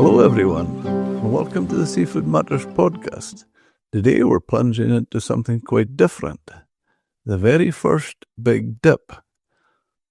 Hello everyone, and welcome to the Seafood Matters podcast. Today we're plunging into something quite different. The very first big dip.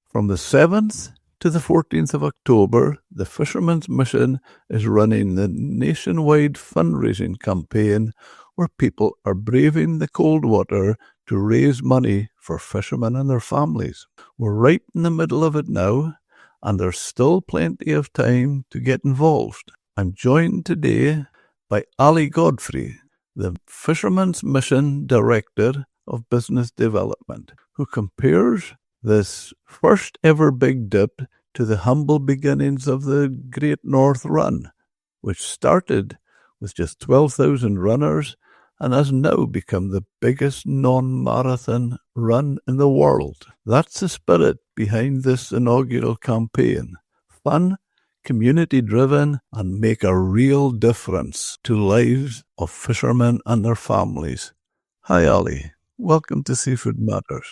From the 7th to the 14th of October, the Fisherman's Mission is running the nationwide fundraising campaign where people are braving the cold water to raise money for fishermen and their families. We're right in the middle of it now, and there's still plenty of time to get involved. I'm joined today by Godfrey, the Fisherman's Mission Director of Business Development, who compares this first ever big dip to the humble beginnings of the Great North Run, which started with just 12,000 runners and has now become the biggest non-marathon run in the world. That's the spirit behind this inaugural campaign. Fun, community-driven, and make a real difference to lives of fishermen and their families. Hi, Ali. Welcome to Seafood Matters.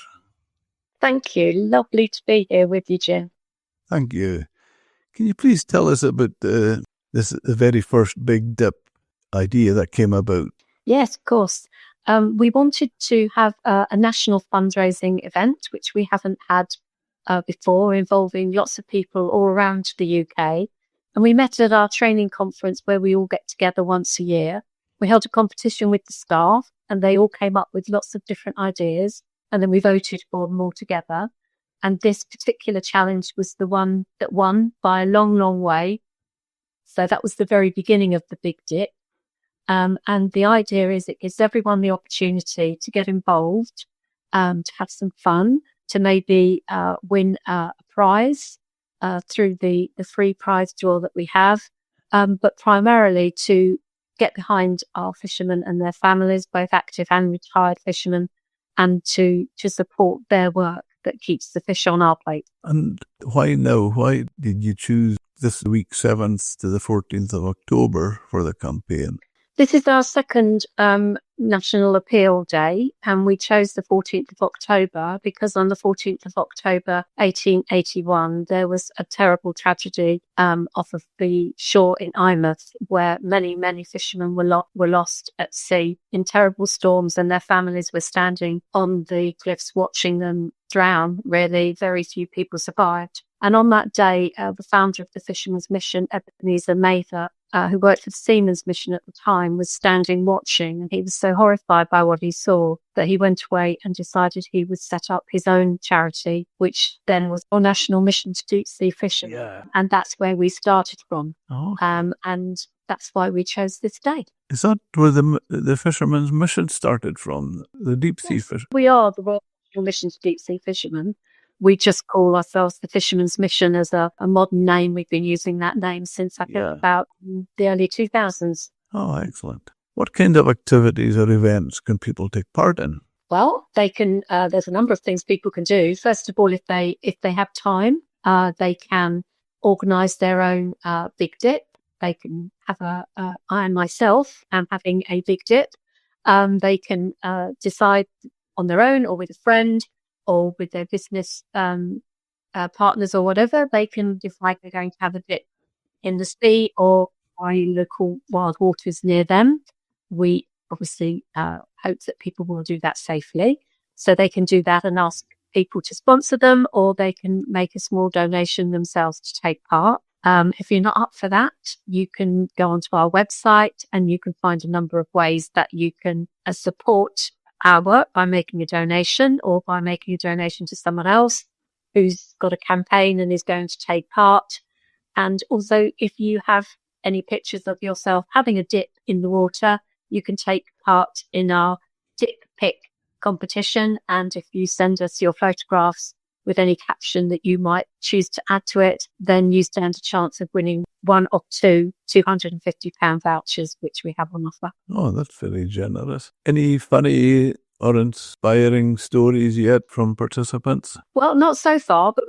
Thank you. Lovely to be here with you, Jim. Thank you. Can you please tell us about the very first big dip idea that came about? Yes, of course. We wanted to have a national fundraising event, which we haven't had before, involving lots of people all around the UK. And we met at our training conference where we all get together once a year. We held a competition with the staff and they all came up with lots of different ideas. And then we voted for them all together. And this particular challenge was the one that won by a long, long way. So that was the very beginning of the big dip. And the idea is it gives everyone the opportunity to get involved, to have some fun, to maybe win a prize through the free prize draw that we have, but primarily to get behind our fishermen and their families, both active and retired fishermen, and to support their work that keeps the fish on our plate. And why now? Why did you choose this week 7th to the 14th of October for the campaign? This is our second National Appeal Day, and we chose the 14th of October because on the 14th of October 1881, there was a terrible tragedy off of the shore in Eyemouth where many, many fishermen were lost at sea in terrible storms, and their families were standing on the cliffs watching them drown. Really, very few people survived. And on that day, the founder of the Fisherman's Mission, Ebenezer Mather, who worked for the Seamen's Mission at the time, was standing watching, and he was so horrified by what he saw that he went away and decided he would set up his own charity, which then was our National Mission to Deep Sea Fishermen. Yeah. And that's where we started from. Oh. And that's why we chose this day. Is that where the Fisherman's Mission started from, the deep sea fishermen? We are the Royal Mission to Deep Sea Fishermen. We just call ourselves the Fisherman's Mission as a modern name. We've been using that name since I think about the early 2000s. Oh, excellent. What kind of activities or events can people take part in? Well, they can. There's a number of things people can do. First of all, if they have time, they can organise their own big dip. They can have I myself am having a big dip. They can decide on their own or with a friend, or with their business partners or whatever. They can decide they're going to have a dip in the sea or by local wild waters near them. We obviously hope that people will do that safely. So they can do that and ask people to sponsor them, or they can make a small donation themselves to take part. If you're not up for that, you can go onto our website and you can find a number of ways that you can support our work by making a donation, or by making a donation to someone else who's got a campaign and is going to take part. And also, if you have any pictures of yourself having a dip in the water, you can take part in our dip pick competition. And if you send us your photographs with any caption that you might choose to add to it, then you stand a chance of winning one or two £250 vouchers, which we have on offer. Oh, that's very generous. Any funny or inspiring stories yet from participants? Well, not so far, but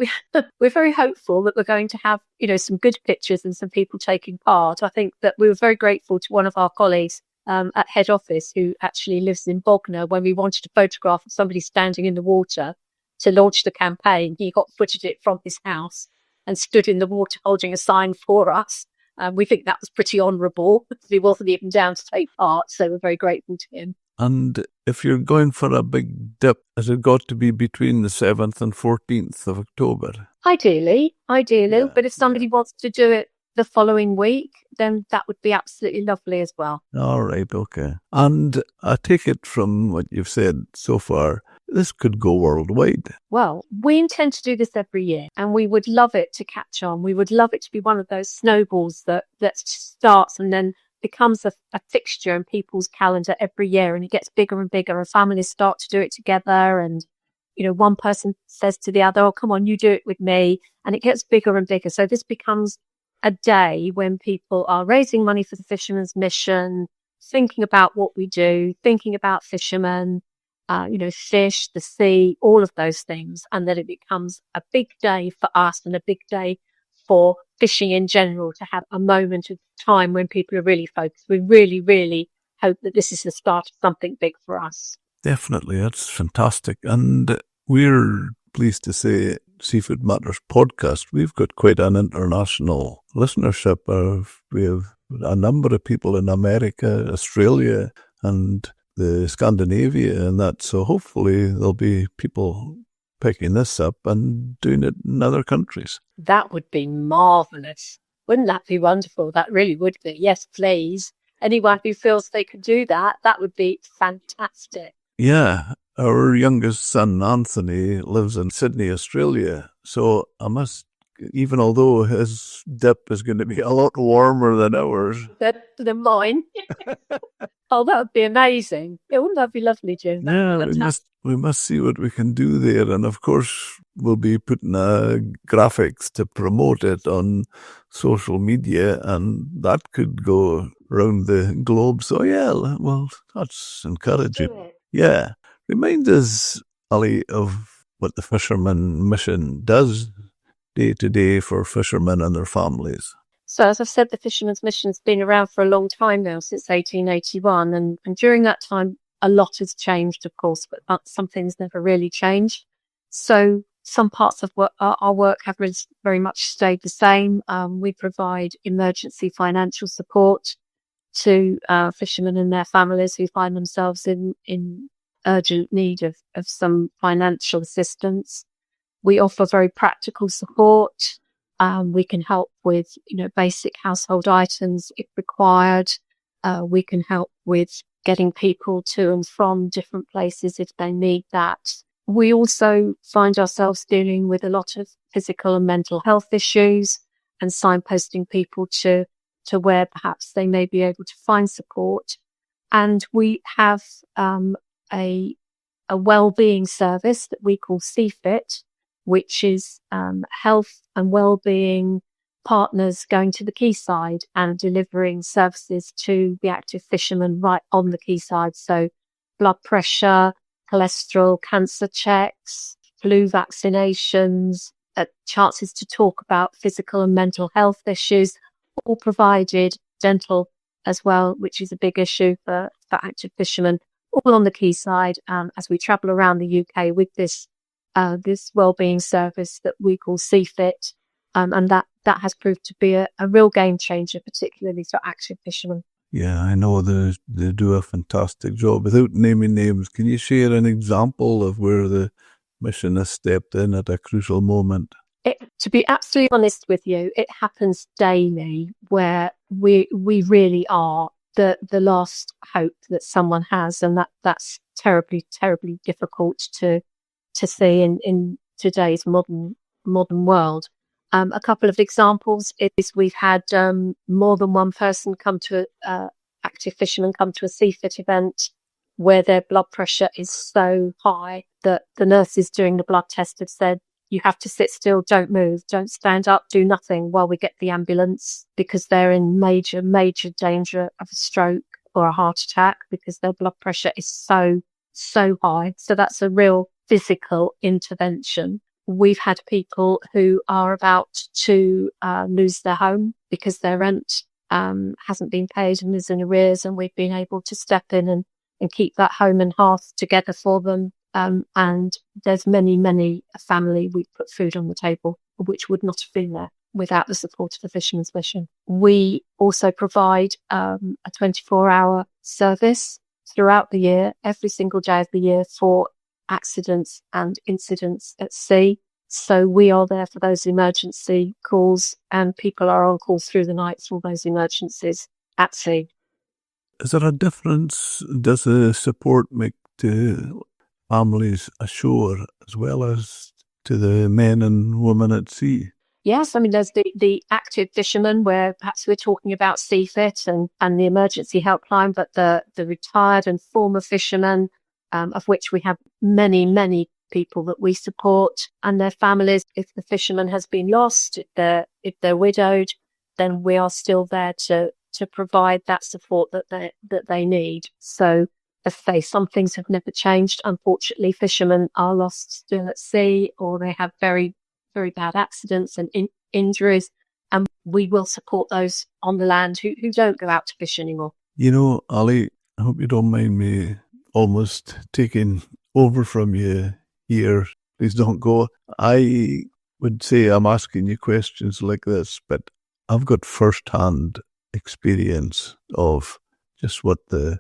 we're very hopeful that we're going to have, some good pictures and some people taking part. I think that we were very grateful to one of our colleagues at head office who actually lives in Bognor. When we wanted a photograph of somebody standing in the water to launch the campaign, he got footed it from his house and stood in the water holding a sign for us. We think that was pretty honourable. He wasn't even down to take part, so we're very grateful to him. And if you're going for a big dip, has it got to be between the 7th and 14th of October? Ideally, Yeah, but if somebody wants to do it the following week, then that would be absolutely lovely as well. All right, okay. And I take it from what you've said so far, this could go worldwide. Well, we intend to do this every year, and we would love it to catch on. We would love it to be one of those snowballs that starts and then becomes a fixture in people's calendar every year, and it gets bigger and bigger, and families start to do it together, and one person says to the other, oh, come on, you do it with me, and it gets bigger and bigger. So this becomes a day when people are raising money for the Fishermen's Mission, thinking about what we do, thinking about fishermen, fish, the sea, all of those things. And then it becomes a big day for us and a big day for fishing in general, to have a moment of time when people are really focused. We really, really hope that this is the start of something big for us. Definitely, that's fantastic. And we're pleased to say Seafood Matters podcast, we've got quite an international listenership. We have a number of people in America, Australia, and the Scandinavia and that. So hopefully there'll be people picking this up and doing it in other countries. That would be marvellous. Wouldn't that be wonderful? That really would be. Yes, please. Anyone who feels they could do that, that would be fantastic. Yeah. Our youngest son, Anthony, lives in Sydney, Australia. So even although his dip is going to be a lot warmer than ours. Than mine. Oh, that would be amazing. Wouldn't that be lovely, Jim? Yeah, we must see what we can do there. And of course, we'll be putting graphics to promote it on social media, and that could go around the globe. So yeah, well, that's encouraging. Yeah. Remind us, Ali, of what the Fisherman Mission does day to day for fishermen and their families. So as I've said, the Fisherman's Mission's been around for a long time now, since 1881. And during that time, a lot has changed, of course, but some things never really changed. So some parts of our work have very much stayed the same. We provide emergency financial support to fishermen and their families who find themselves in urgent need of some financial assistance. We offer very practical support. We can help with, basic household items if required. We can help with getting people to and from different places if they need that. We also find ourselves dealing with a lot of physical and mental health issues and signposting people to where perhaps they may be able to find support. And we have a well-being service that we call CFIT, which is health and well-being partners going to the quayside and delivering services to the active fishermen right on the quayside. So blood pressure, cholesterol, cancer checks, flu vaccinations, chances to talk about physical and mental health issues, all provided, dental as well, which is a big issue for active fishermen, all on the quayside as we travel around the UK with this wellbeing service that we call CFIT, and that has proved to be a real game changer, particularly for active fishermen. Yeah, I know they do a fantastic job. Without naming names, can you share an example of where the mission has stepped in at a crucial moment? To be absolutely honest with you, it happens daily where we really are the last hope that someone has, and that's terribly, terribly difficult to see in today's modern world. A couple of examples is we've had more than one person active fishermen come to a CFIT event where their blood pressure is so high that the nurses doing the blood test have said, you have to sit still, don't move, don't stand up, do nothing while we get the ambulance, because they're in major, major danger of a stroke or a heart attack because their blood pressure is so high. So that's a real physical intervention. We've had people who are about to lose their home because their rent hasn't been paid and is in arrears, and we've been able to step in and keep that home and hearth together for them. And there's many a family we've put food on the table which would not have been there without the support of the Fishermen's Mission. We also provide a 24-hour service throughout the year, every single day of the year, for accidents and incidents at sea. So we are there for those emergency calls, and people are on call through the night for those emergencies at sea. Is there a difference? Does the support make to families ashore as well as to the men and women at sea? Yes, I mean, there's the active fishermen, where perhaps we're talking about CFIT and the emergency helpline, but the retired and former fishermen, of which we have many, many people that we support, and their families. If the fisherman has been lost, if they're widowed, then we are still there to provide that support that they need. So, as I say, some things have never changed. Unfortunately, fishermen are lost still at sea, or they have very, very bad accidents and injuries, and we will support those on the land who don't go out to fish anymore. You know, Ali, I hope you don't mind me almost taking over from you here. Please don't go. I would say I'm asking you questions like this, but I've got first-hand experience of just what the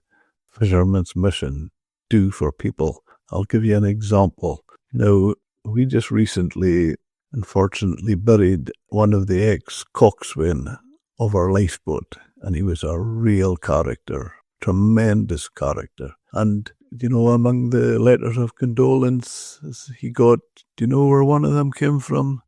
Fishermen's Mission do for people. I'll give you an example. Now, we just recently, unfortunately, buried one of the ex-coxswain of our lifeboat, and he was a real character, tremendous character. And, you know, among the letters of condolence he got, do you know where one of them came from?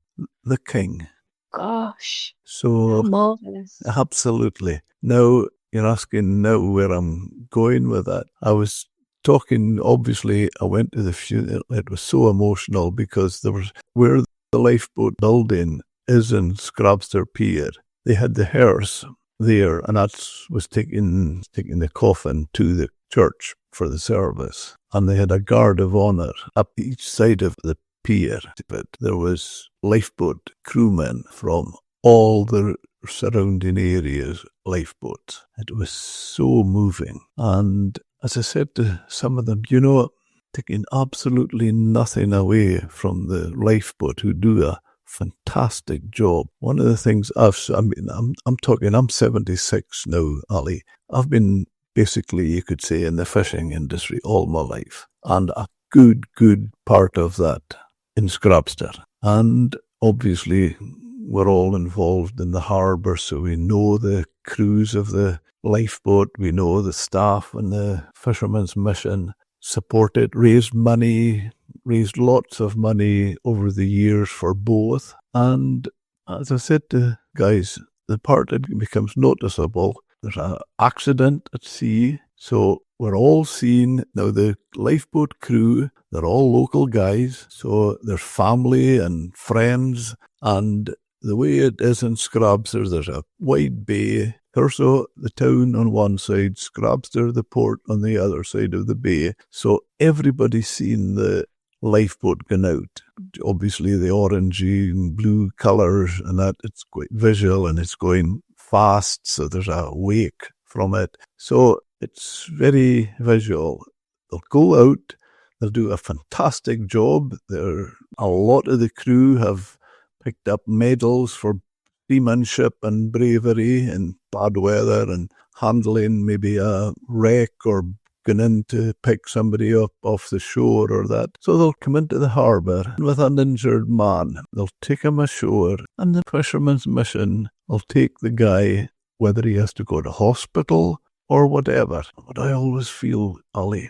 The King. Gosh, so marvelous. Absolutely. Now, you're asking now where I'm going with that. I was talking, obviously, I went to the funeral. It was so emotional because there was, where the lifeboat building is in Scrabster Pier, they had the hearse there, and that was taking the coffin to the church for the service. And they had a guard of honour up each side of the pier. But there was lifeboat crewmen from all the surrounding areas, lifeboats. It was so moving. And as I said to some of them, you know, taking absolutely nothing away from the lifeboat who do a fantastic job. One of the things I'm 76 now, Ali. I've been basically, you could say, in the fishing industry all my life. And a good part of that in Scrabster. And obviously, we're all involved in the harbour, so we know the crews of the lifeboat, we know the staff and the Fishermen's Mission, supported, raised lots of money over the years for both. And as I said to guys, the part that becomes noticeable, there's an accident at sea, so we're all seeing, now the lifeboat crew, they're all local guys, so there's family and friends, and the way it is in Scrabster, there's a wide bay, Thurso, the town on one side, Scrabster, the port on the other side of the bay, so everybody's seen the lifeboat going out. Obviously the orangey and blue colours and that, it's quite visual and it's going fast, so there's a wake from it. So it's very visual. They'll go out, they'll do a fantastic job. A lot of the crew have picked up medals for seamanship and bravery in bad weather and handling maybe a wreck or going in to pick somebody up off the shore or that. So they'll come into the harbour with an injured man. They'll take him ashore, and the Fishermen's Mission will take the guy, whether he has to go to hospital or whatever. But I always feel, Ali,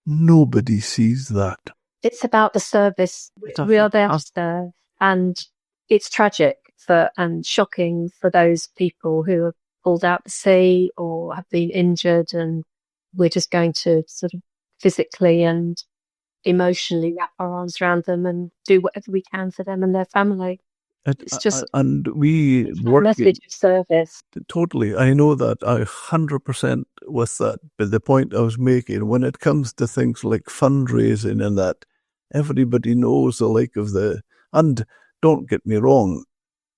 nobody sees that. It's about the service. We are there to serve, and it's tragic and shocking for those people who have pulled out to sea or have been injured, and we're just going to sort of physically and emotionally wrap our arms around them and do whatever we can for them and their family. It's just and we work message of service. Totally. I know that. I 100% with that. But the point I was making, when it comes to things like fundraising and that, everybody knows the like of and don't get me wrong,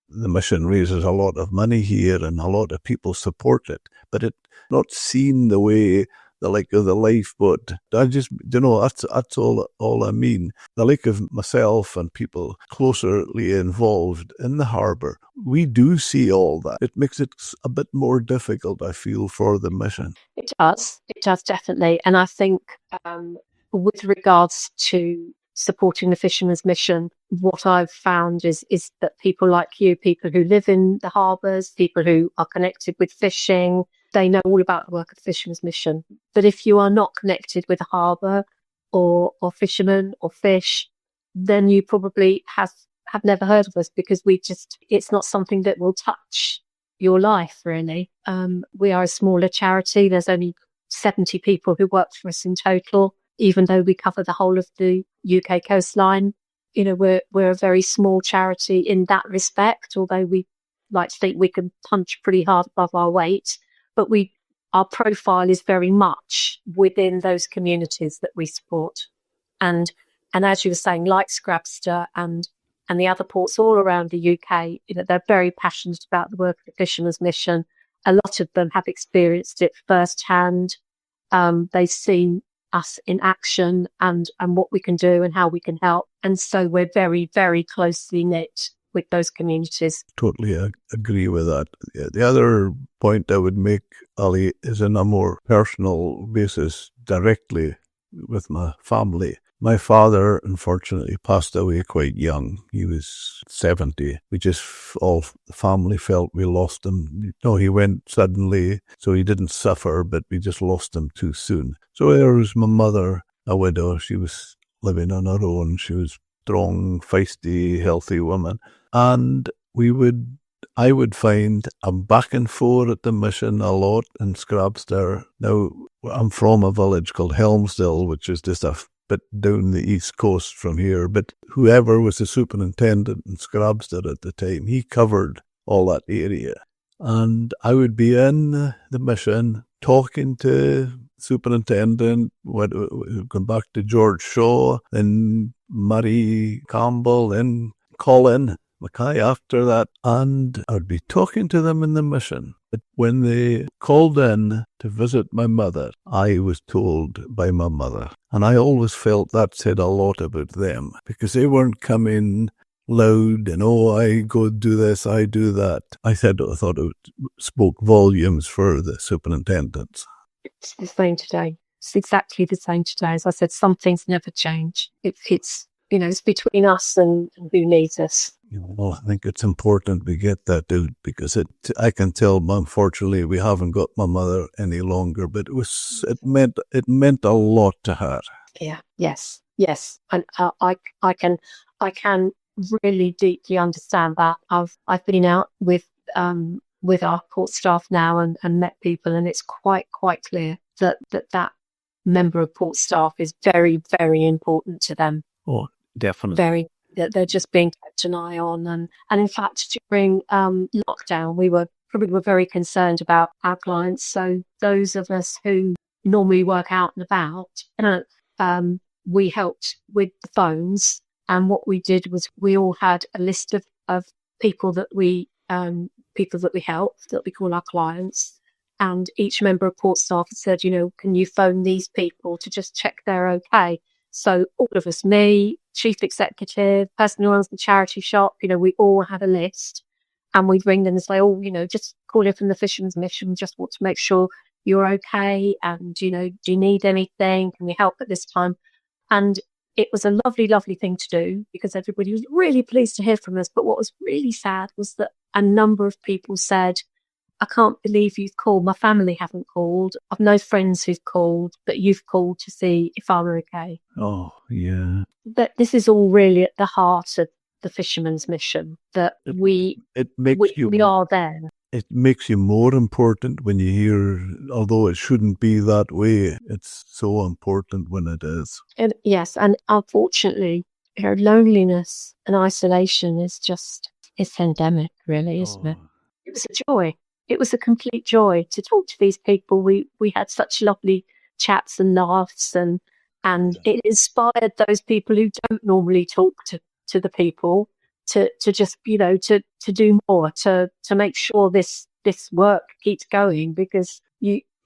the mission raises a lot of money here and a lot of people support it, but it's not seen the way the like of the lifeboat. I just, that's all I mean. The like of myself and people closely involved in the harbour, we do see all that. It makes it a bit more difficult, I feel, for the mission. It does definitely. And I think with regards to supporting the fishermen's mission, what I've found is that people like you, people who live in the harbours, people who are connected with fishing, they know all about the work of the fishermen's mission. But if you are not connected with a harbour or fishermen or fish, then you probably have never heard of us, because it's not something that will touch your life, really. We are a smaller charity. There's only 70 people who work for us in total, even though we cover the whole of the UK coastline. We're a very small charity in that respect, although we like to think we can punch pretty hard above our weight. But our profile is very much within those communities that we support. And as you were saying, like Scrabster and the other ports all around the UK, they're very passionate about the work of the Fishermen's Mission. A lot of them have experienced it firsthand. They've seen us in action and what we can do and how we can help. And so we're very, very closely knit with those communities. Totally agree with that. The other point I would make, Ali, is on a more personal basis, directly with my family. My father, unfortunately, passed away quite young. He was 70. We just, all the family felt we lost him. No, he went suddenly, so he didn't suffer, but we just lost him too soon. So there was my mother, a widow. She was living on her own. She was strong, feisty, healthy woman. And I would find I'm back and forth at the mission a lot in Scrabster. Now, I'm from a village called Helmsdale, which is just a bit down the east coast from here. But whoever was the superintendent in Scrabster at the time, he covered all that area. And I would be in the mission talking to superintendent, come back to George Shaw, then Murray Campbell, then Colin Mackay after that, and I would be talking to them in the mission. But when they called in to visit my mother, I was told by my mother, and I always felt that said a lot about them, because they weren't coming loud and, I go do this, I do that. I thought it spoke volumes for the superintendents. It's the same today. It's exactly the same today. As I said, some things never change. It's between us and who needs us. Well, I think it's important we get that out, because I can tell, unfortunately, we haven't got my mother any longer, but it meant a lot to her. Yeah. Yes. And I can really deeply understand that. I've been out with our port staff now and met people, and it's quite clear that member of port staff is very, very important to them. Oh, definitely. They're just being kept an eye on. And in fact, during lockdown, we were very concerned about our clients. So those of us who normally work out and about, we helped with the phones. And what we did was we all had a list of people that we help, that we call our clients. And each member of port staff said, can you phone these people to just check they're okay? So all of us, me, chief executive, person who runs the charity shop, we all had a list, and we'd ring them and say, just call in from the Fishermen's Mission. Just want to make sure you're okay. And, do you need anything? Can we help at this time? And it was a lovely, lovely thing to do, because everybody was really pleased to hear from us. But what was really sad was that a number of people said, I can't believe you've called. My family haven't called. I've no friends who've called, but you've called to see if I'm okay. Oh, yeah. But this is all really at the heart of the Fishermen's Mission, that we are there. It makes you more important when you hear, although it shouldn't be that way, it's so important when it is. And yes, and unfortunately, loneliness and isolation is endemic, really, isn't it? It was a joy. It was a complete joy to talk to these people. We had such lovely chats and laughs, and it inspired those people who don't normally talk to the people to just, to do more, to make sure this work keeps going, because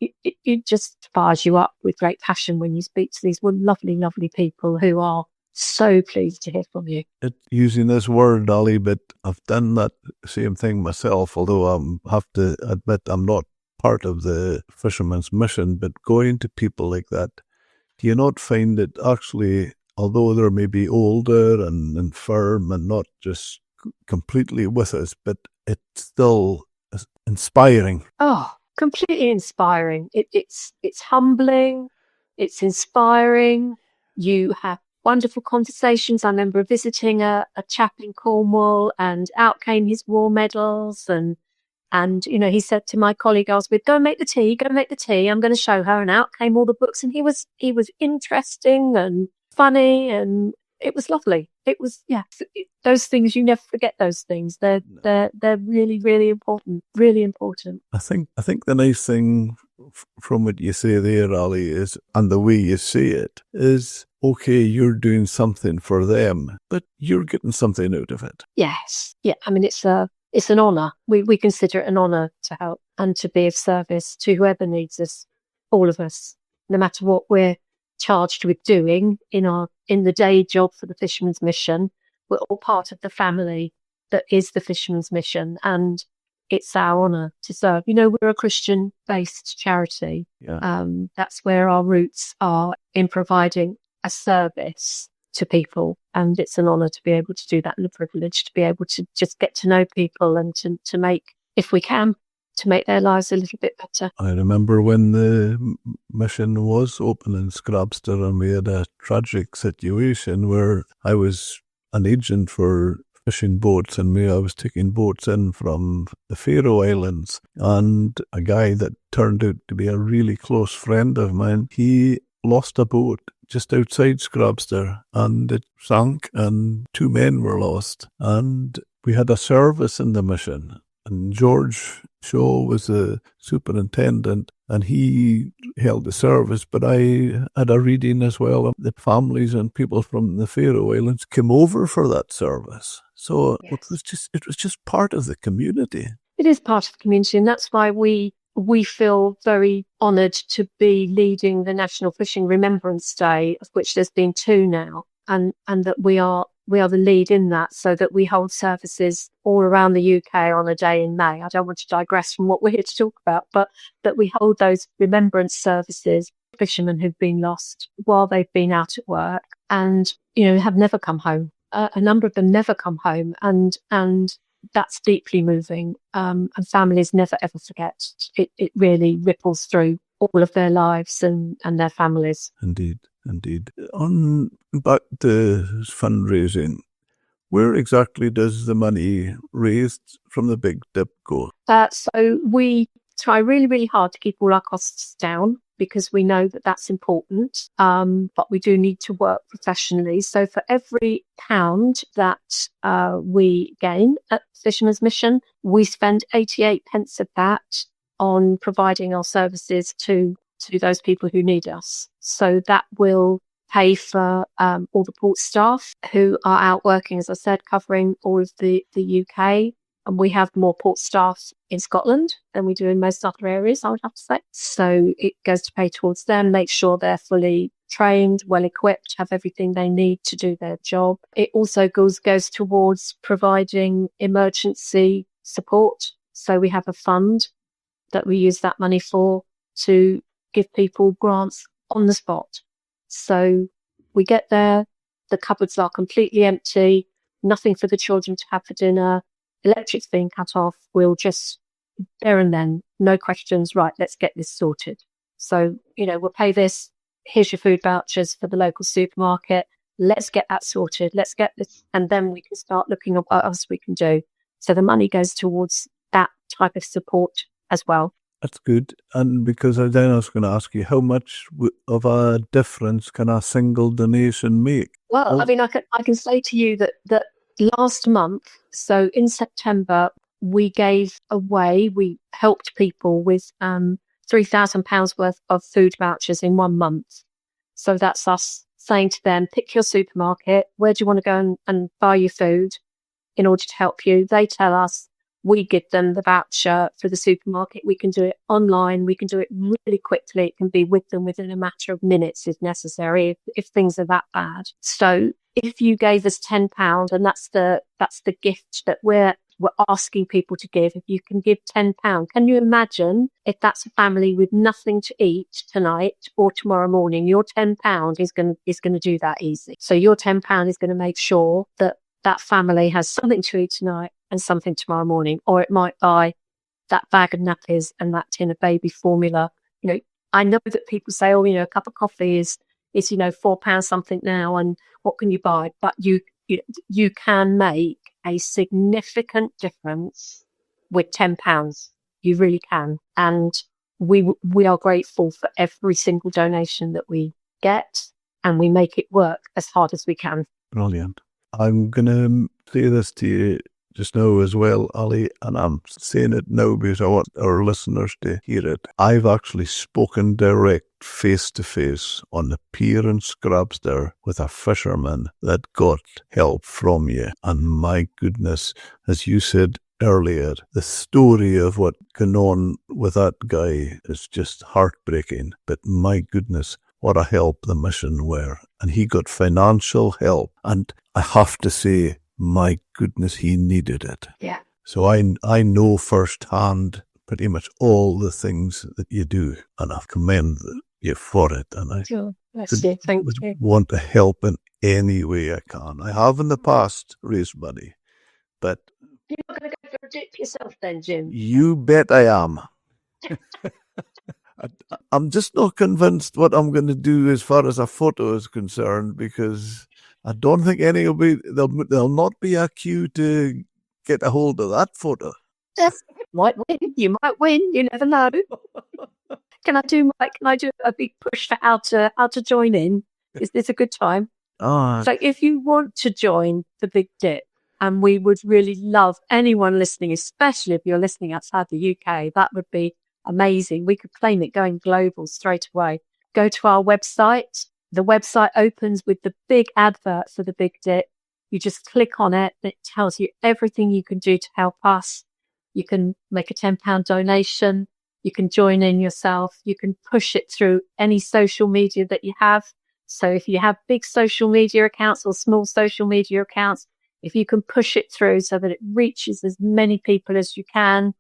it just fires you up with great passion when you speak to these lovely, lovely people who are so pleased to hear from you. Using this word, Ali, but I've done that same thing myself, although I have to admit I'm not part of the Fisherman's Mission, but going to people like that, do you not find it actually, although they're maybe older and infirm and not just completely with us, but it's still inspiring? Oh, completely inspiring. It's humbling. It's inspiring. You have wonderful conversations. I remember visiting a chap in Cornwall, and out came his war medals, and you know, he said to my colleague I was with, go and make the tea, I'm going to show her. And out came all the books, and he was interesting and funny, and it was lovely. It was, those things, you never forget those things. They're really, really important, really important. I think the nice thing from what you say there, Ali, is, and the way you say it, is, okay, you're doing something for them, but you're getting something out of it. Yes. Yeah. I mean, it's an honour. We consider it an honour to help and to be of service to whoever needs us, all of us, no matter what we're charged with doing in the day job for the Fisherman's Mission. We're all part of the family that is the Fisherman's Mission, and it's our honour to serve. You know, we're a Christian-based charity. Yeah. That's where our roots are, in providing a service to people, and it's an honour to be able to do that, and a privilege to be able to just get to know people and to make, if we can, to make their lives a little bit better. I remember when the mission was open in Scrabster, and we had a tragic situation where I was an agent for fishing boats, and I was taking boats in from the Faroe Islands, and a guy that turned out to be a really close friend of mine, he lost a boat just outside Scrabster, and it sank, and 2 men were lost. And we had a service in the mission, and George Shaw was the superintendent, and he held the service, but I had a reading as well. The families and people from the Faroe Islands came over for that service. So yes, it was just part of the community. It is part of the community, and that's why we feel very honoured to be leading the National Fishing Remembrance Day, of which there's been 2 now, and that we are the lead in that, so that we hold services all around the UK on a day in May. I don't want to digress from what we're here to talk about, but that we hold those remembrance services, fishermen who've been lost while they've been out at work and, you know, have never come home. A number of them never come home, and that's deeply moving. And families never ever forget. It really ripples through all of their lives and their families. Indeed. On back to fundraising, where exactly does the money raised from the Big Dip go? So we try really, really hard to keep all our costs down, because we know that that's important. But we do need to work professionally. So for every £1 that we gain at Fisherman's Mission, we spend 88 pence of that on providing our services to those people who need us. So that will pay for all the port staff who are out working, as I said, covering all of the UK. And we have more port staff in Scotland than we do in most other areas, I would have to say. So it goes to pay towards them, make sure they're fully trained, well equipped, have everything they need to do their job. It also goes towards providing emergency support. So we have a fund that we use that money for, to give people grants on the spot. So we get there, the cupboards are completely empty, nothing for the children to have for dinner, electric's being cut off. We'll just, there and then, no questions, right, let's get this sorted. So, you know, we'll pay this, here's your food vouchers for the local supermarket, let's get that sorted, let's get this, and then we can start looking at what else we can do. So the money goes towards that type of support as well. That's good. And because then I was going to ask you, how much of a difference can a single donation make? Well, I mean, I can say to you that last month, so in September, we helped people with £3,000 worth of food vouchers in 1 month. So that's us saying to them, pick your supermarket, where do you want to go and buy your food in order to help you? They tell us we give them the voucher for the supermarket. We can do it online. We can do it really quickly. It can be with them within a matter of minutes if necessary, if things are that bad. So if you gave us £10, and that's the gift that we're asking people to give, if you can give £10, can you imagine if that's a family with nothing to eat tonight or tomorrow morning? Your £10 is going to do that easy. So your £10 is going to make sure that that family has something to eat tonight and something tomorrow morning, or it might buy that bag of nappies and that tin of baby formula. I know that people say, a cup of coffee is £4 something now, and what can you buy? But you can make a significant difference with £10. You really can, and we are grateful for every single donation that we get, and we make it work as hard as we can. Brilliant. I'm going to say this to you just now as well, Ali, and I'm saying it now because I want our listeners to hear it. I've actually spoken direct face-to-face on the pier in Scrabs there with a fisherman that got help from you. And my goodness, as you said earlier, the story of what went on with that guy is just heartbreaking. But my goodness, what a help the mission were. And he got financial help. And I have to say, my goodness, he needed it. Yeah. So I know firsthand pretty much all the things that you do, and I commend you for it. And I want to help in any way I can. I have in the past raised money, but you're not going to go for a dip yourself then, Jim? You bet I am. I'm just not convinced what I'm going to do as far as a photo is concerned, because I don't think there'll not be a queue to get a hold of that photo. Might win. You might win. You never know. Can I do a big push for how to join in? Is this a good time? So if you want to join the Big Dip, and we would really love anyone listening, especially if you're listening outside the UK, that would be amazing. We could claim it going global straight away. Go to our website. The website opens with the big advert for the Big Dip. You just click on it. It tells you everything you can do to help us. You can make a £10 donation. You can join in yourself. You can push it through any social media that you have. So if you have big social media accounts or small social media accounts, if you can push it through so that it reaches as many people as you can.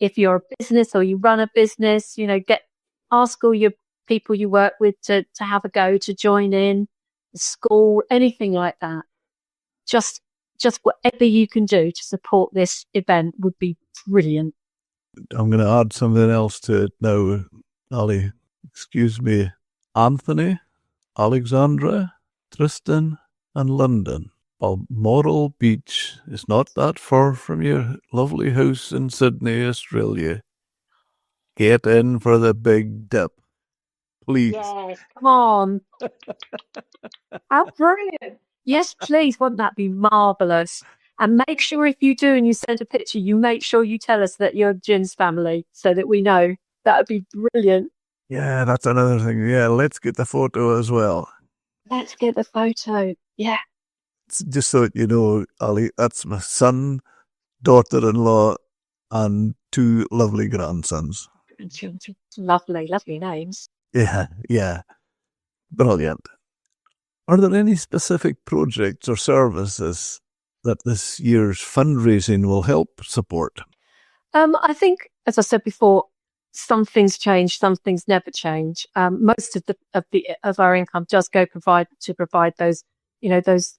If you're a business or you run a business, ask all your people you work with to have a go, to join in, the school, anything like that. Just whatever you can do to support this event would be brilliant. I'm going to add something else to it now, Ali. Excuse me. Anthony, Alexandra, Tristan, and London. Balmoral Beach is not that far from your lovely house in Sydney, Australia. Get in for the Big Dip, please. Yes, come on. How brilliant. Yes, please. Wouldn't that be marvellous? And make sure if you do and you send a picture, you make sure you tell us that you're Jim's family so that we know. That would be brilliant. Yeah, that's another thing. Yeah, let's get the photo as well. Let's get the photo. Yeah. Just so you know, Ali, that's my son, daughter-in-law, and 2 lovely grandsons. Lovely names. Yeah. Brilliant. Are there any specific projects or services that this year's fundraising will help support? I think, as I said before, some things change, some things never change. Most of our income does go to provide those,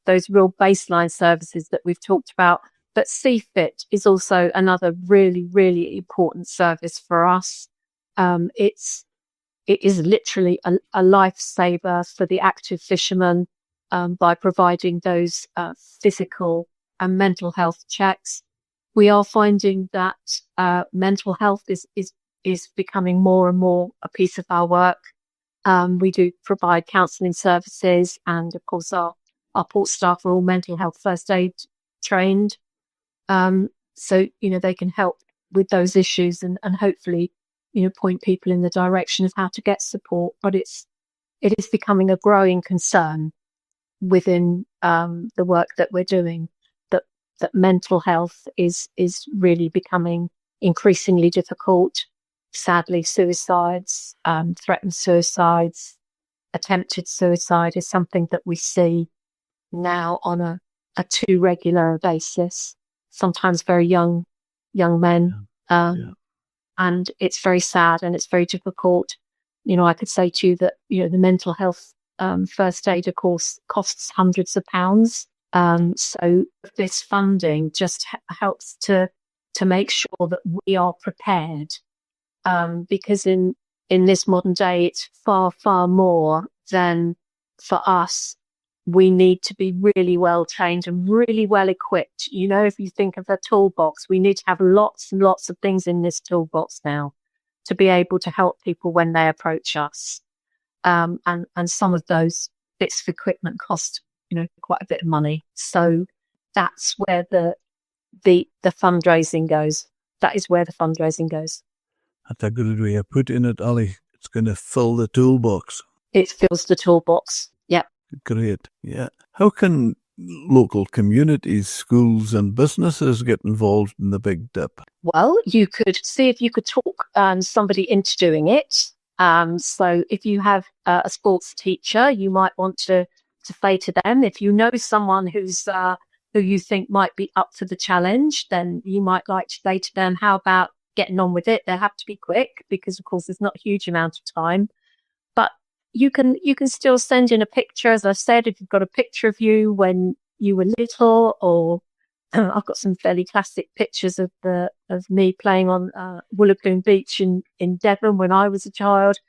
those real baseline services that we've talked about. But CFIT is also another really, really important service for us. It is literally a lifesaver for the active fishermen by providing those physical and mental health checks. We are finding that mental health is becoming more and more a piece of our work. We do provide counselling services, and of course our port staff are all mental health first aid trained. So, they can help with those issues and hopefully, point people in the direction of how to get support. But it is becoming a growing concern within the work that we're doing, that that mental health is really becoming increasingly difficult. Sadly, suicides, threatened suicides, attempted suicide is something that we see now on a too regular basis, sometimes very young men. And it's very sad and it's very difficult. I could say to you that, the mental health first aid, of course, costs hundreds of pounds. So this funding just helps to make sure that we are prepared, because in this modern day, it's far, far more than for us. We need to be really well trained and really well equipped. If you think of the toolbox, we need to have lots and lots of things in this toolbox now to be able to help people when they approach us. And some of those bits of equipment cost, quite a bit of money. So that's where the fundraising goes. That is where the fundraising goes. That's a good way of putting it, Ali. It's going to fill the toolbox. It fills the toolbox. Yep. Great. Yeah. How can local communities, schools and businesses get involved in the Big Dip? Well, you could see if you could talk somebody into doing it. So if you have a sports teacher, you might want to say to them, if you know someone who you think might be up for the challenge, then you might like to say to them, how about getting on with it? They have to be quick because, of course, there's not a huge amount of time. But you can still send in a picture, as I said, if you've got a picture of you when you were little, or I've got some fairly classic pictures of me playing on Wollacombe Beach in Devon when I was a child.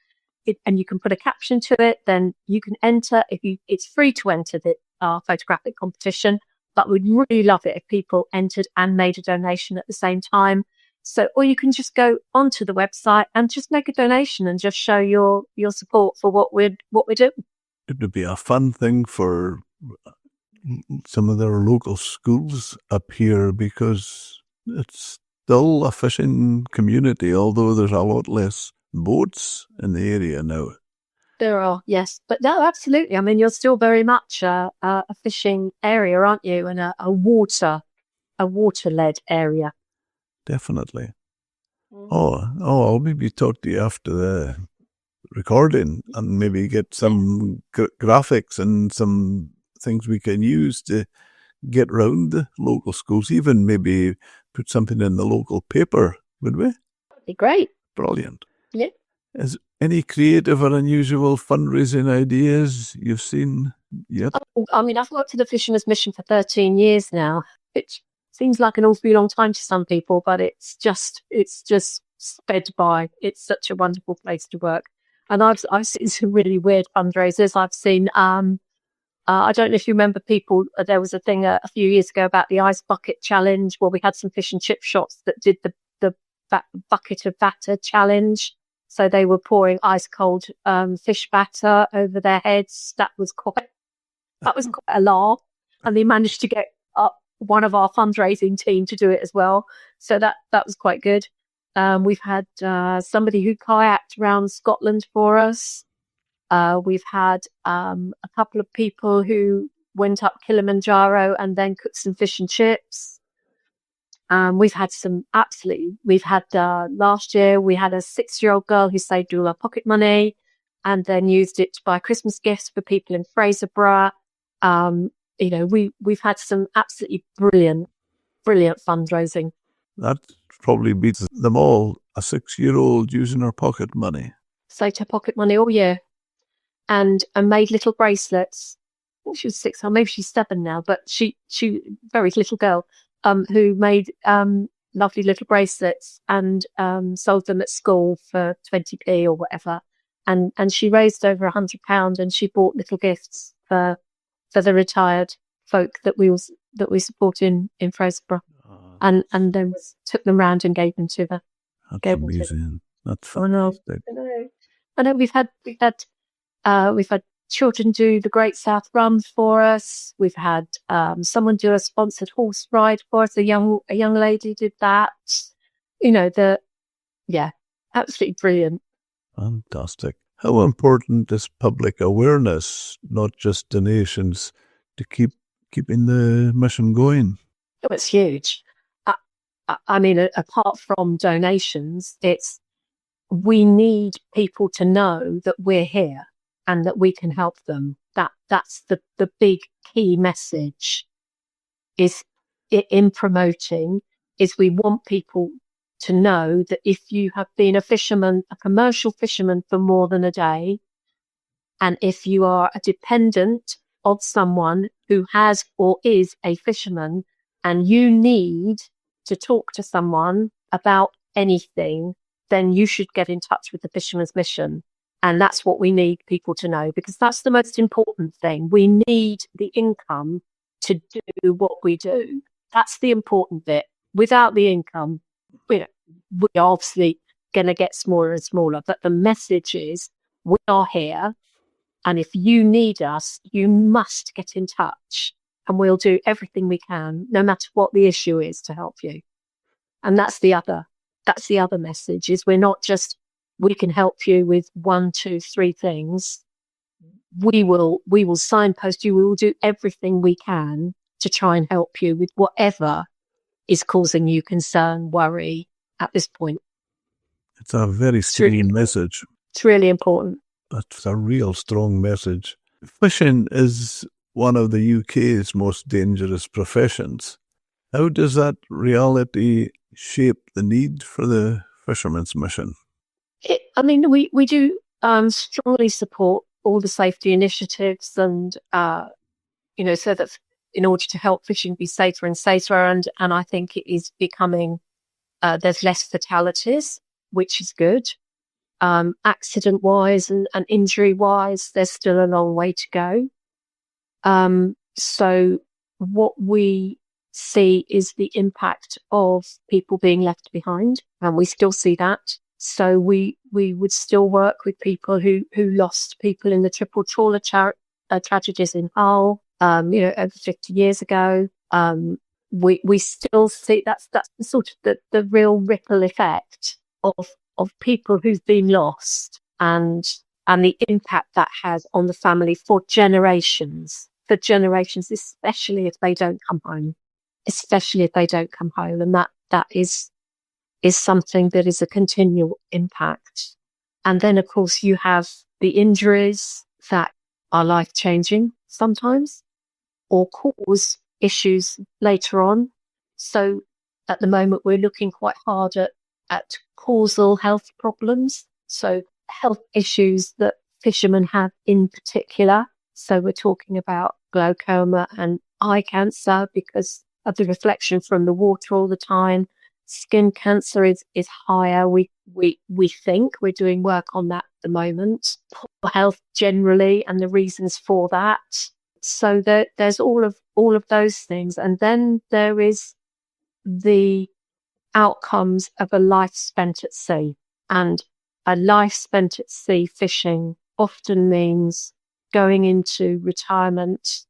And you can put a caption to it. Then you can enter. It's free to enter our photographic competition, but we'd really love it if people entered and made a donation at the same time. So, or you can just go onto the website and just make a donation and just show your support for what we're doing. It would be a fun thing for some of their local schools up here, because it's still a fishing community, although there's a lot less boats in the area now. There are, yes, but no, absolutely. I mean, you're still very much a fishing area, aren't you? And a water-led area. Definitely. I'll maybe talk to you after the recording and maybe get some graphics and some things we can use to get round the local schools, even maybe put something in the local paper, would we? That'd be great. Brilliant. Yeah. Is any creative or unusual fundraising ideas you've seen yet? I mean, I've worked at the Fisherman's Mission for 13 years now. It seems like an awfully long time to some people, but it's just sped by. It's such a wonderful place to work. And I've seen some really weird fundraisers. I've seen, I don't know if you remember there was a thing a few years ago about the ice bucket challenge, where we had some fish and chip shops that did the bucket of batter challenge. So they were pouring ice cold fish batter over their heads. That was quite a laugh. And they managed to get up one of our fundraising team to do it as well. So that was quite good. We've had somebody who kayaked around Scotland for us. We've had a couple of people who went up Kilimanjaro and then cooked some fish and chips. We've had last year we had a 6-year-old girl who saved all her pocket money and then used it to buy Christmas gifts for people in Fraserburgh. We've had some absolutely brilliant fundraising. That probably beats them all. A 6-year-old using her pocket money. Saved her pocket money all year and made little bracelets. I think she was 6, or maybe she's 7 now, but she very little girl. Who made lovely little bracelets and sold them at school for 20p or whatever. And she raised over £100 and she bought little gifts for the retired folk that we support in Fraserburgh. And then took them round and gave them to her. That's amazing. That's fantastic. I know we've had children do the Great South Run for us. We've had someone do a sponsored horse ride for us. A young lady did that. Absolutely brilliant. Fantastic. How important is public awareness, not just donations, to keeping the mission going? Oh, it's huge. I mean, apart from donations, we need people to know that we're here and that we can help them. That's the big key message is in promoting is we want people to know that if you have been a fisherman, a commercial fisherman for more than a day, and if you are a dependent of someone who has or is a fisherman and you need to talk to someone about anything, then you should get in touch with the Fisherman's Mission. And that's what we need people to know, because that's the most important thing. We need the income to do what we do. That's the important bit. Without the income, we're obviously going to get smaller and smaller. But the message is we are here. And if you need us, you must get in touch and we'll do everything we can, no matter what the issue is, to help you. And that's the other message is we're not just, we can help you with 1, 2, 3 things. We will signpost you. We will do everything we can to try and help you with whatever is causing you concern, worry at this point. It's a very strong message. It's really important. That's a real strong message. Fishing is one of the UK's most dangerous professions. How does that reality shape the need for the Fisherman's Mission? We do strongly support all the safety initiatives and, so that in order to help fishing be safer and safer. And I think it is becoming, there's less fatalities, which is good. Accident wise and injury wise, there's still a long way to go. So what we see is the impact of people being left behind, and we still see that. So we would still work with people who lost people in the triple trawler tragedies in Hull, over 50 years ago. We still see that's the sort of the real ripple effect of people who've been lost and the impact that has on the family for generations, especially if they don't come home, And that is something that is a continual impact. And then, of course, you have the injuries that are life-changing sometimes or cause issues later on. So at the moment, we're looking quite hard at causal health problems. So health issues that fishermen have in particular. So we're talking about glaucoma and eye cancer because of the reflection from the water all the time. Skin cancer is higher. We think we're doing work on that at the moment. Poor health generally and the reasons for that. So there's all of those things. And then there is the outcomes of a life spent at sea. And a life spent at sea fishing often means going into retirement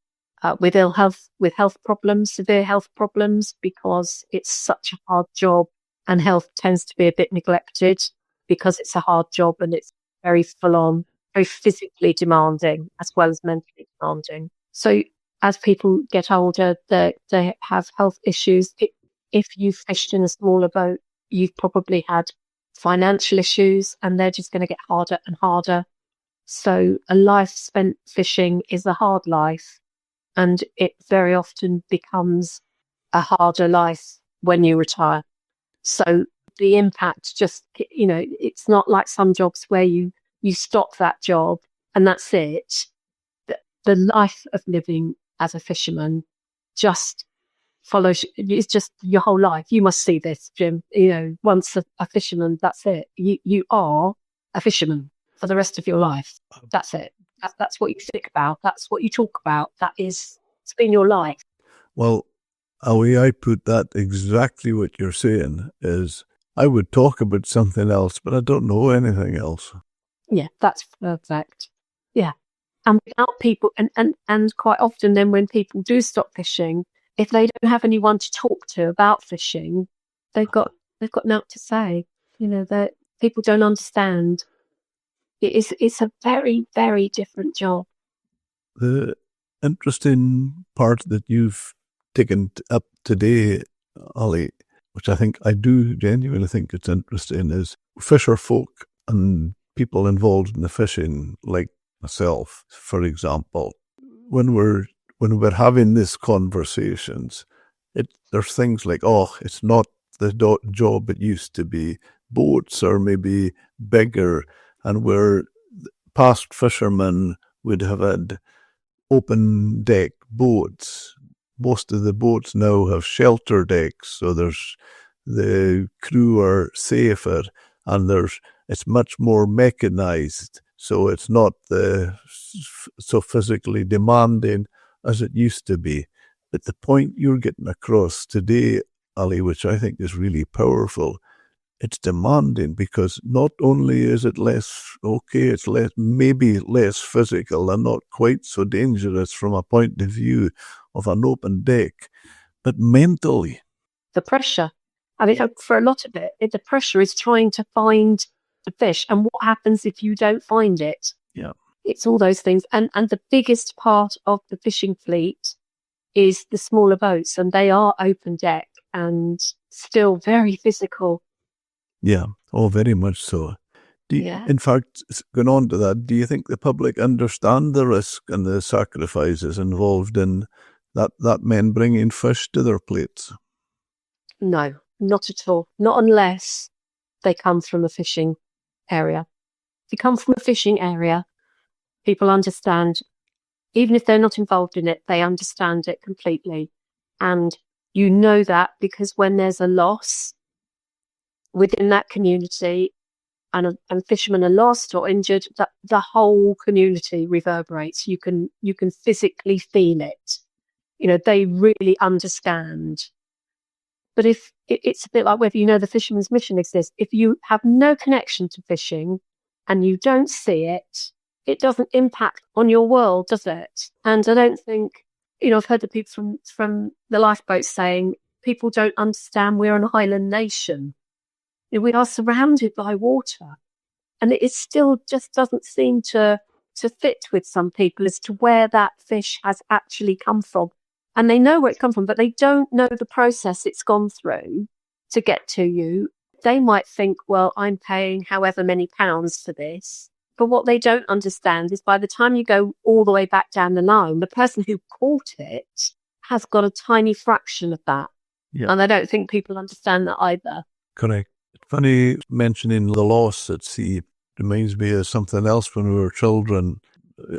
with ill health, with health problems, severe health problems, because it's such a hard job and health tends to be a bit neglected because it's a hard job and it's very full on, very physically demanding as well as mentally demanding. So as people get older, they have health issues. If you've fished in a smaller boat, you've probably had financial issues and they're just going to get harder and harder. So a life spent fishing is a hard life. And it very often becomes a harder life when you retire. So the impact just, it's not like some jobs where you stop that job and that's it. The life of living as a fisherman just follows, it's just your whole life. You must see this, Jim. Once a fisherman, that's it. You are a fisherman for the rest of your life. That's it. That's what you think about. That's what you talk about. It's been your life. Well, a way I put that, exactly what you're saying, is I would talk about something else, but I don't know anything else. Yeah, that's perfect. Yeah. And without people, and quite often then when people do stop fishing, if they don't have anyone to talk to about fishing, they've got nothing to say. That people don't understand. It's a very, very different job. The interesting part that you've taken up today, Ollie, which I do genuinely think it's interesting, is fisher folk and people involved in the fishing, like myself, for example, when we're having these conversations, there's things like, oh, it's not the job it used to be. Boats are maybe bigger, and where past fishermen would have had open deck boats. Most of the boats now have shelter decks, so the crew are safer, and it's much more mechanized, so it's not so physically demanding as it used to be. But the point you're getting across today, Ali, which I think is really powerful, it's demanding because not only is it maybe less physical and not quite so dangerous from a point of view of an open deck, but mentally. The pressure. I mean, for a lot of it, the pressure is trying to find the fish. And what happens if you don't find it? Yeah. It's all those things. And the biggest part of the fishing fleet is the smaller boats, and they are open deck and still very physical. Yeah, oh, very much so. In fact, going on to that, do you think the public understand the risk and the sacrifices involved in that men bringing fish to their plates? No, not at all. Not unless they come from a fishing area. If you come from a fishing area, people understand, even if they're not involved in it, they understand it completely. And you know that because when there's a loss within that community and fishermen are lost or injured, the whole community reverberates. You can physically feel it. You know, they really understand. But if it's a bit like whether you know the fisherman's mission exists, if you have no connection to fishing and you don't see it, it doesn't impact on your world, does it? And I don't think, I've heard the people from the lifeboats saying people don't understand we're an island nation. We are surrounded by water, and it still just doesn't seem to fit with some people as to where that fish has actually come from. And they know where it comes from, but they don't know the process it's gone through to get to you. They might think, well, I'm paying however many pounds for this. But what they don't understand is by the time you go all the way back down the line, the person who caught it has got a tiny fraction of that. Yeah. And I don't think people understand that either. Correct. Funny mentioning the loss at sea reminds me of something else. When we were children,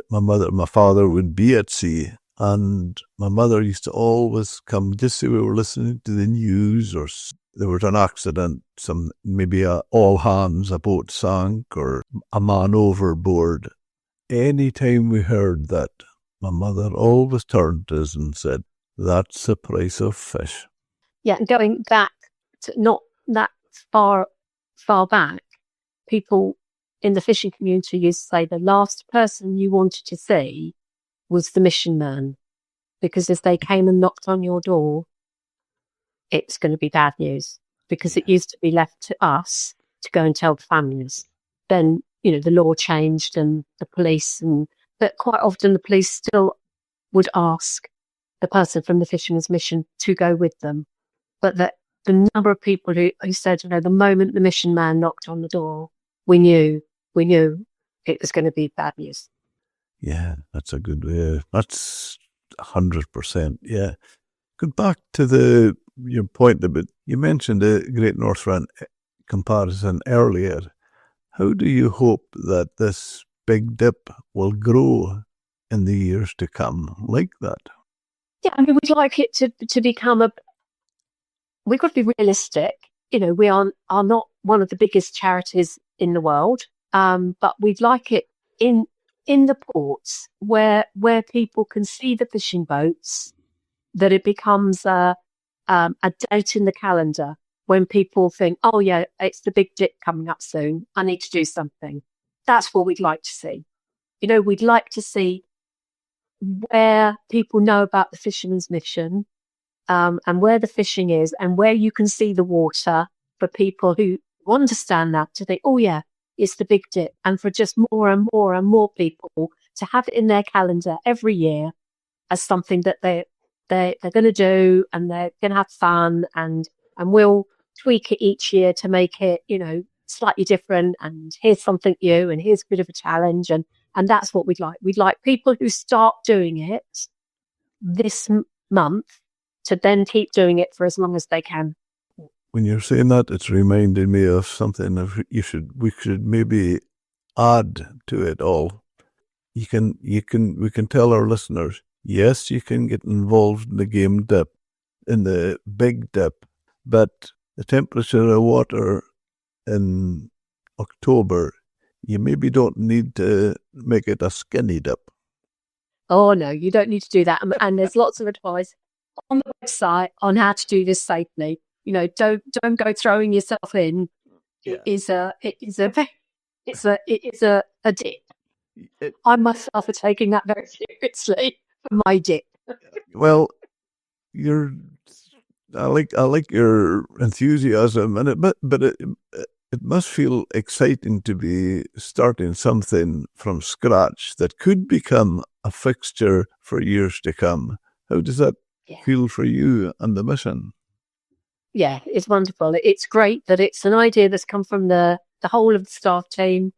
my father would be at sea, and my mother used to always come, just say we were listening to the news or there was an accident, maybe all hands, a boat sank or a man overboard. Anytime we heard that, my mother always turned to us and said, "That's the price of fish." Yeah, and going back to not that far back, people in the fishing community used to say the last person you wanted to see was the mission man, because as they came and knocked on your door, it's going to be bad news, because it used to be left to us to go and tell the families. Then, the law changed and the police, but quite often the police still would ask the person from the fisherman's mission to go with them. But the number of people who said, the moment the mission man knocked on the door, we knew it was going to be bad news. Yeah, that's a good way. That's 100%. Yeah. Go back to your point about, you mentioned the Great North Run comparison earlier. How do you hope that this big dip will grow in the years to come like that? Yeah, I mean, we'd like it to become we've got to be realistic. We are not one of the biggest charities in the world, but we'd like it in the ports where people can see the fishing boats, that it becomes a date in the calendar when people think, oh yeah, it's the big dip coming up soon, I need to do something. That's what we'd like to see. We'd like to see where people know about the fisherman's mission, and where the fishing is, and where you can see the water, for people who understand that to think, oh yeah, it's the big dip, and for just more and more and more people to have it in their calendar every year as something that they they're going to do, and they're going to have fun, and we'll tweak it each year to make it, slightly different. And here's something new, and here's a bit of a challenge, and that's what we'd like. We'd like people who start doing it this month to then keep doing it for as long as they can. When you're saying that, it's reminding me of something we should maybe add to it all. We can tell our listeners, yes, you can get involved in the game dip, in the big dip, but the temperature of water in October, you maybe don't need to make it a skinny dip. Oh no, you don't need to do that. And there's lots of advice on the website on how to do this safely. Don't go throwing yourself in. Yeah. It is a dip. I myself are taking that very seriously for my dip. Well, I like your enthusiasm, but it must feel exciting to be starting something from scratch that could become a fixture for years to come. How does that feel for you and the mission? Yeah, it's wonderful. It's great that it's an idea that's come from the whole of the staff team.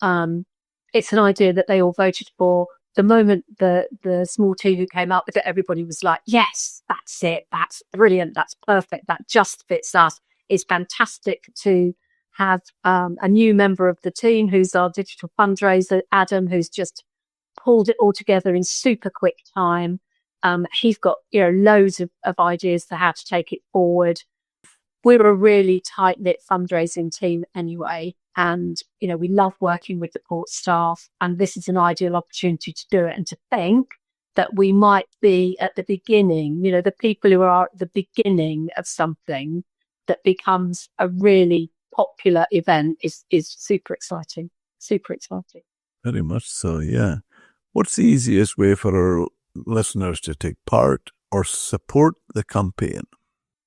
It's an idea that they all voted for. The moment the small team who came up with it, everybody was like, yes, that's it. That's brilliant. That's perfect. That just fits us. It's fantastic to have a new member of the team who's our digital fundraiser, Adam, who's just pulled it all together in super quick time. He's got loads of ideas for how to take it forward. We're a really tight-knit fundraising team anyway, and we love working with the port staff, and this is an ideal opportunity to do it. And to think that we might be at the beginning, the people who are at the beginning of something that becomes a really popular event is super exciting. Super exciting. Very much so, yeah. What's the easiest way for our listeners to take part or support the campaign?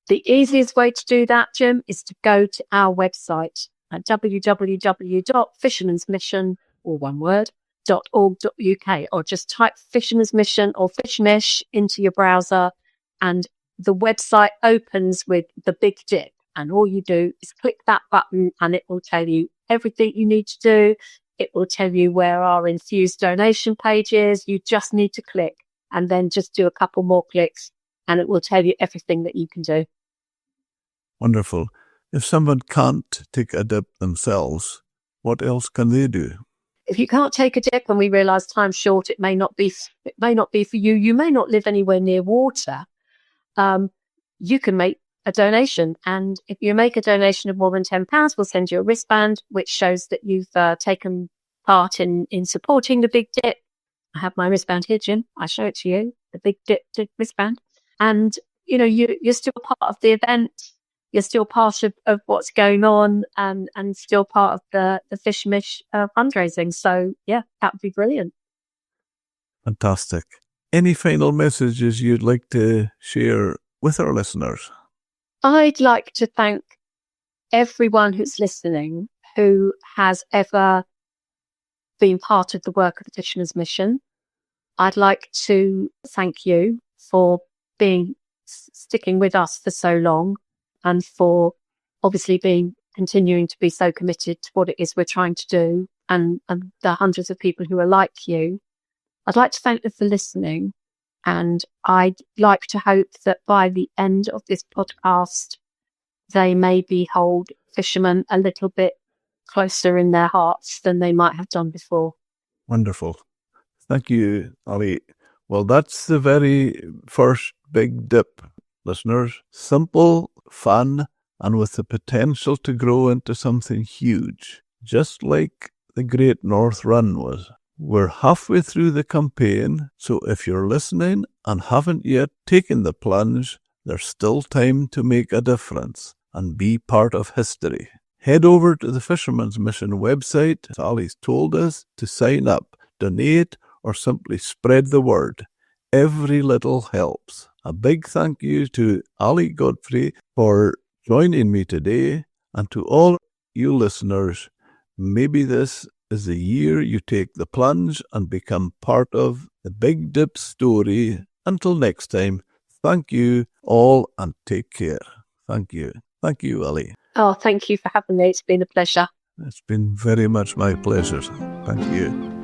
The easiest way to do that, Jim, is to go to our website at www.fisherman's-mission, or one word, .org.uk, or just type Fisherman's Mission or Fishmish into your browser, and the website opens with the big dip. And all you do is click that button and it will tell you everything you need to do. It will tell you where our infused donation page is. You just need to click and then just do a couple more clicks and it will tell you everything that you can do. Wonderful. If someone can't take a dip themselves, what else can they do? If you can't take a dip and we realise time's short, it may not be for you. You may not live anywhere near water. You can make a donation, and if you make a donation of more than £10, we'll send you a wristband which shows that you've taken part in supporting the Big Dip. I have my wristband here, Jim. I show it to you, the Big Dip wristband. And you're still part of the event. You're still part of what's going on, and still part of the Fishmish fundraising. So yeah, that would be brilliant. Fantastic. Any final messages you'd like to share with our listeners? I'd like to thank everyone who's listening who has ever been part of the work of the Fisherman's Mission. I'd like to thank you for sticking with us for so long, and for obviously continuing to be so committed to what it is we're trying to do, and the hundreds of people who are like you. I'd like to thank them for listening. And I'd like to hope that by the end of this podcast, they maybe hold fishermen a little bit closer in their hearts than they might have done before. Wonderful. Thank you, Ali. Well, that's the very first Big Dip, listeners. Simple, fun, and with the potential to grow into something huge, just like the Great North Run was. We're halfway through the campaign, so if you're listening and haven't yet taken the plunge, there's still time to make a difference and be part of history. Head over to the Fisherman's Mission website, as Ali's told us, to sign up, donate, or simply spread the word. Every little helps. A big thank you to Ali Godfrey for joining me today, and to all you listeners. Maybe this is the year you take the plunge and become part of the Big Dip story. Until next time, Thank you all and take care. Thank you. Thank you, Ellie. Oh, thank you for having me. It's been a pleasure. It's been very much my pleasure. Thank you.